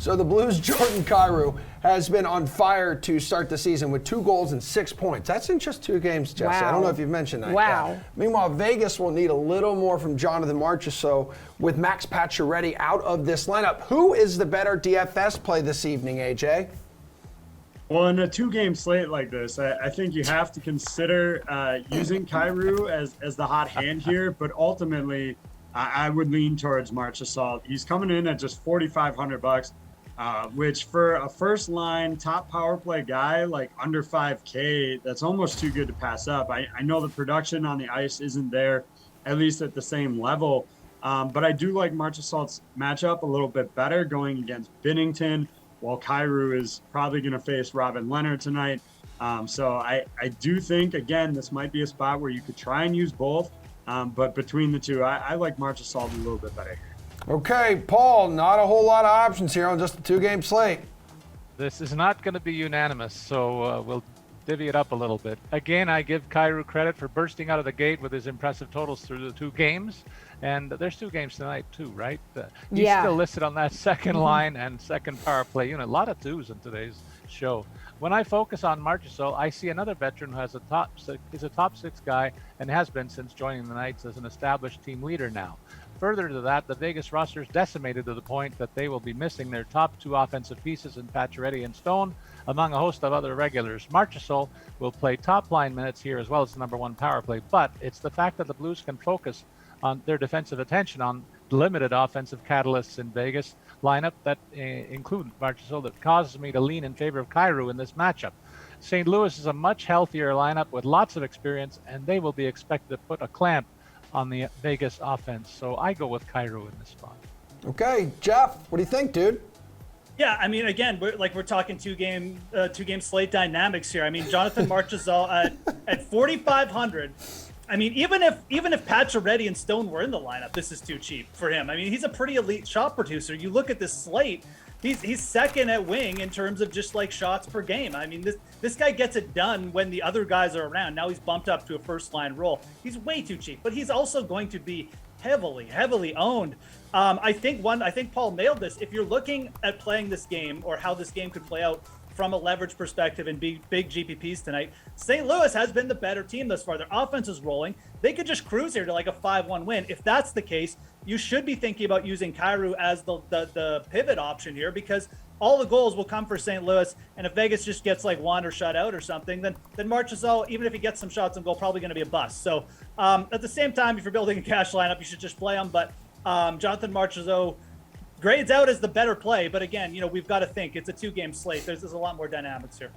So the Blues' Jordan Kyrou has been on fire to start the season with 2 goals and 6 points. That's in just 2 games, Jesse. Wow. I don't know if you've mentioned that. Wow. Yet. Meanwhile, Vegas will need a little more from Jonathan Marchessault with Max Pacioretty out of this lineup. Who is the better DFS play this evening, AJ? Well, in a 2-game slate like this, I think you have to consider using Kyrou as the hot hand here, but ultimately I would lean towards Marchessault. He's coming in at just $4,500, which for a first-line top power play guy like under $5K, that's almost too good to pass up. I know the production on the ice isn't there, at least at the same level, but I do like Marchessault's matchup a little bit better going against Binnington, while Kyrou is probably going to face Robin Leonard tonight. So I do think, again, this might be a spot where you could try and use both. But between the two, I like Marchessault a little bit better here. Okay, Paul, not a whole lot of options here on just a 2-game slate. This is not going to be unanimous, so we'll divvy it up a little bit. Again, I give Kyrou credit for bursting out of the gate with his impressive totals through the 2 games. And there's 2 games tonight, too, right? He's still listed on that second line and second power play unit. A lot of 2s in today's show. When I focus on Marchessault, I see another veteran who has is a top 6 guy and has been since joining the Knights as an established team leader now. Further to that, the Vegas roster is decimated to the point that they will be missing their top 2 offensive pieces in Pacioretty and Stone, among a host of other regulars. Marchessault will play top line minutes here as well as the number 1 power play, but it's the fact that the Blues can focus on their defensive attention on limited offensive catalysts in Vegas lineup that include Marchessault that causes me to lean in favor of Kyrou in this matchup. St. Louis is a much healthier lineup with lots of experience, and they will be expected to put a clamp on the Vegas offense. So I go with Kyrou in this spot. Okay, Jeff, what do you think, dude? Yeah, I mean, again, we're talking 2-game slate dynamics here. I mean, Jonathan Marchessault at 4,500. I mean, even if Pacioretty and Stone were in the lineup, this is too cheap for him. I mean, he's a pretty elite shot producer. You look at this slate, he's second at wing in terms of just like shots per game. I mean, this guy gets it done when the other guys are around. Now he's bumped up to a first line role. He's way too cheap, but he's also going to be heavily owned. I think Paul nailed this. If you're looking at playing this game or how this game could play out from a leverage perspective and big GPPs tonight, St. Louis has been the better team thus far. Their offense is rolling. They could just cruise here to like a 5-1 win. If that's the case, you should be thinking about using Kyrou as the pivot option here, because all the goals will come for St. Louis. And if Vegas just gets like 1 or shut out or something, then Marchessault, even if he gets some shots on goal, probably going to be a bust. So at the same time, if you're building a cash lineup, you should just play him. But Jonathan Marchessault grades out as the better play, but again, we've got to think it's a 2-game slate. There's a lot more dynamics here.